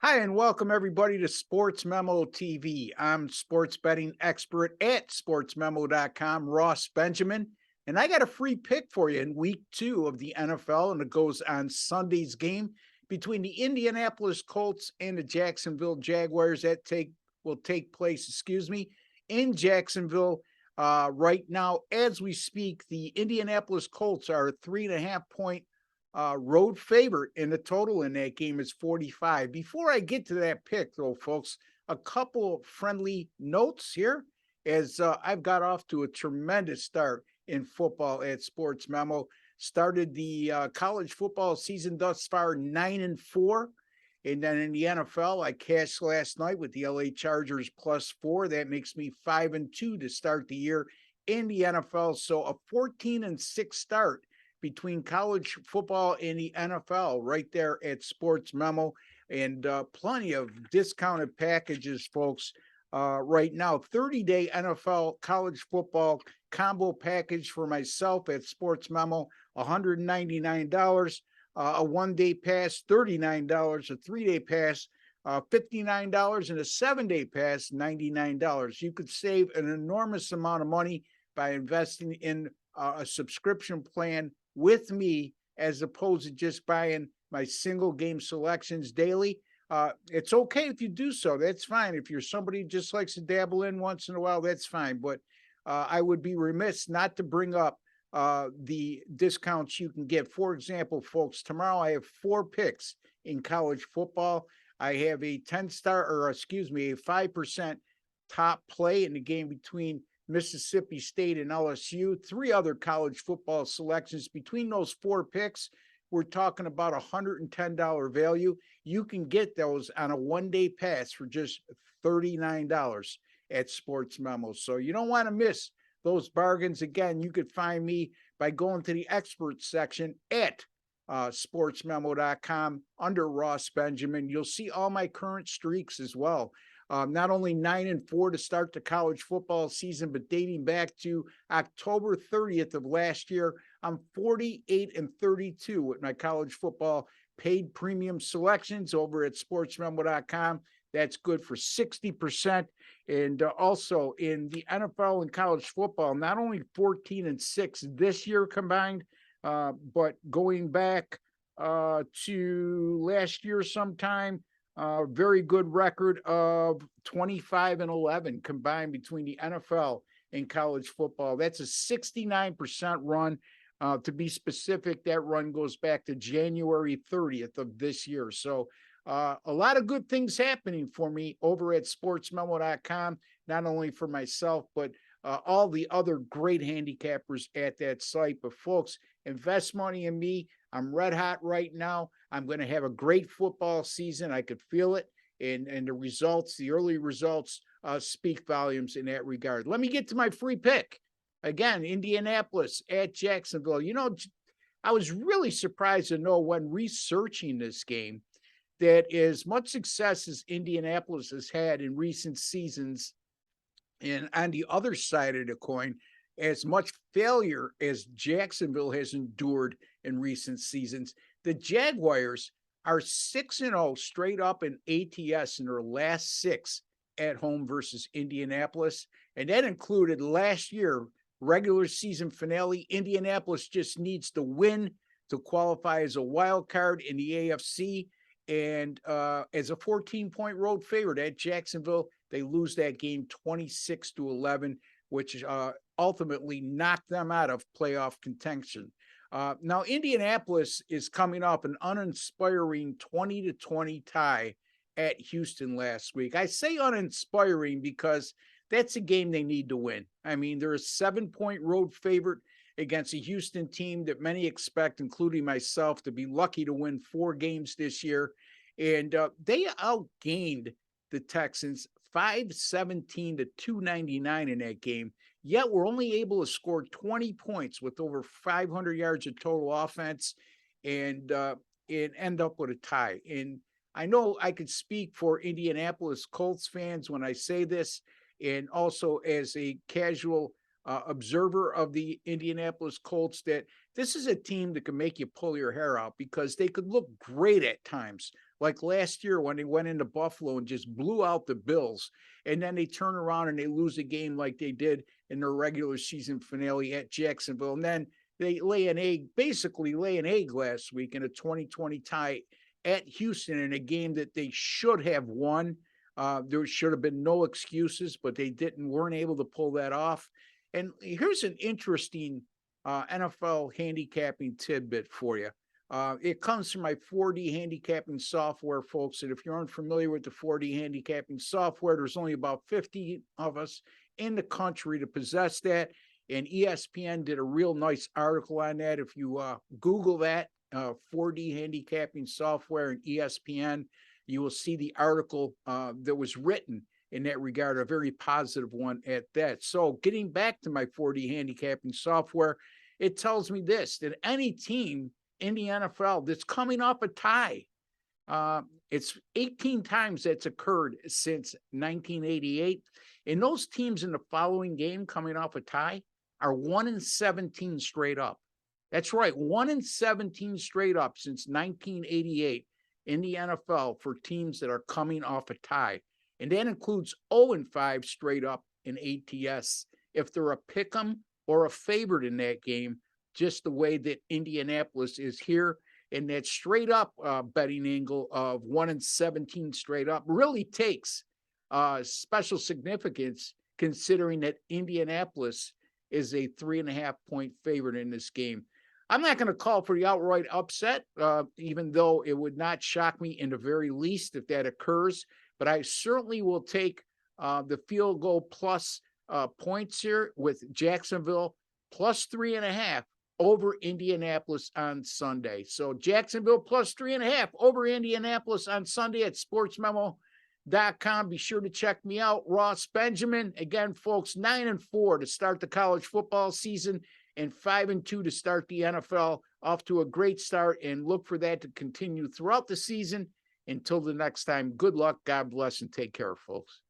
Hi, and welcome everybody to Sportsmemo TV. I'm sports betting expert at sportsmemo.com, Ross Benjamin, and I got a free pick for you in week 2 of the NFL, and it goes on Sunday's game between the Indianapolis Colts and the Jacksonville Jaguars that will take place, in Jacksonville. Right now, as we speak, the Indianapolis Colts are a 3.5 point road favorite, and the total in that game is 45. Before I get to that pick, though, folks, a couple friendly notes here as I've got off to a tremendous start in football at Sports Memo. Started the college football season thus far 9-4. And then in the NFL, I cashed last night with the LA Chargers +4. That makes me 5-2 to start the year in the NFL. So a 14-6 start between college football and the NFL right there at Sports Memo, and plenty of discounted packages, folks. Right now, 30-day NFL college football combo package for myself at Sports Memo, $199. A 1-day pass, $39. A 3-day pass, $59, and a 7-day pass, $99. You could save an enormous amount of money by investing in a subscription plan with me as opposed to just buying my single game selections daily. It's okay if you do so. That's fine. If you're somebody who just likes to dabble in once in a while, that's fine. But I would be remiss not to bring up the discounts you can get. For example, folks, tomorrow I have 4 picks in college football. I have a 5% top play in the game between Mississippi State and LSU, 3 other college football selections. Between those 4 picks, we're talking about $110 value. You can get those on a 1-day pass for just $39 at Sports Memo. So you don't want to miss those bargains. Again, you could find me by going to the experts section at sportsmemo.com under Ross Benjamin. You'll see all my current streaks as well. Not only 9-4 to start the college football season, but dating back to October 30th of last year, I'm 48-32 with my college football paid premium selections over at sportsmemo.com. That's good for 60%. And also in the NFL and college football, not only 14-6 this year combined, but going back to last year sometime, very good record of 25-11 combined between the NFL and college football. That's a 69% run. To be specific, that run goes back to January 30th of this year. So a lot of good things happening for me over at sportsmemo.com, not only for myself, but all the other great handicappers at that site. But folks, invest money in me. I'm red hot right now. I'm going to have a great football season. I could feel it. And the results, the early results, speak volumes in that regard. Let me get to my free pick. Again, Indianapolis at Jacksonville. You know, I was really surprised to know when researching this game that as much success as Indianapolis has had in recent seasons, and on the other side of the coin, as much failure as Jacksonville has endured in recent seasons, the Jaguars are 6-0 straight up in ATS in their last 6 at home versus Indianapolis. And that included last year, regular season finale. Indianapolis just needs to win to qualify as a wild card in the AFC. And as a 14-point road favorite at Jacksonville, they lose that game 26-11, which ultimately knocked them out of playoff contention. Now, Indianapolis is coming off an uninspiring 20-20 tie at Houston last week. I say uninspiring because that's a game they need to win. I mean, they're a 7-point road favorite against a Houston team that many expect, including myself, to be lucky to win 4 games this year. And they outgained the Texans 517-299 in that game. Yet we're only able to score 20 points with over 500 yards of total offense and end up with a tie. And I know I could speak for Indianapolis Colts fans when I say this, and also as a casual observer of the Indianapolis Colts, that this is a team that can make you pull your hair out because they could look great at times like last year when they went into Buffalo and just blew out the Bills, and then they turn around and they lose a game like they did in their regular season finale at Jacksonville, and then they basically lay an egg last week in a 2020 tie at Houston in a game that they should have won. There should have been no excuses, but they weren't able to pull that off. And here's an interesting NFL handicapping tidbit for you. It comes from my 4D handicapping software, folks. And if you're unfamiliar with the 4D handicapping software, there's only about 50 of us in the country to possess that. And ESPN did a real nice article on that. If you Google that, 4D handicapping software and ESPN, you will see the article that was written in that regard, a very positive one at that. So getting back to my 4D handicapping software, it tells me this, that any team in the NFL that's coming off a tie, it's 18 times that's occurred since 1988. And those teams in the following game coming off a tie are 1-17 straight up. That's right, 1-17 straight up since 1988 in the NFL for teams that are coming off a tie. And that includes 0-5 straight up in ATS if they're a pick'em or a favorite in that game, just the way that Indianapolis is here. And that straight up betting angle of 1-17 straight up really takes special significance, considering that Indianapolis is a 3.5-point favorite in this game. I'm not going to call for the outright upset, even though it would not shock me in the very least if that occurs. But I certainly will take the field goal plus points here with Jacksonville plus 3.5 over Indianapolis on Sunday. So Jacksonville plus 3.5 over Indianapolis on Sunday at sportsmemo.com. Be sure to check me out. Ross Benjamin. Again, folks, 9-4 to start the college football season and 5-2 to start the NFL. Off to a great start, and look for that to continue throughout the season. Until the next time, good luck, God bless, and take care, folks.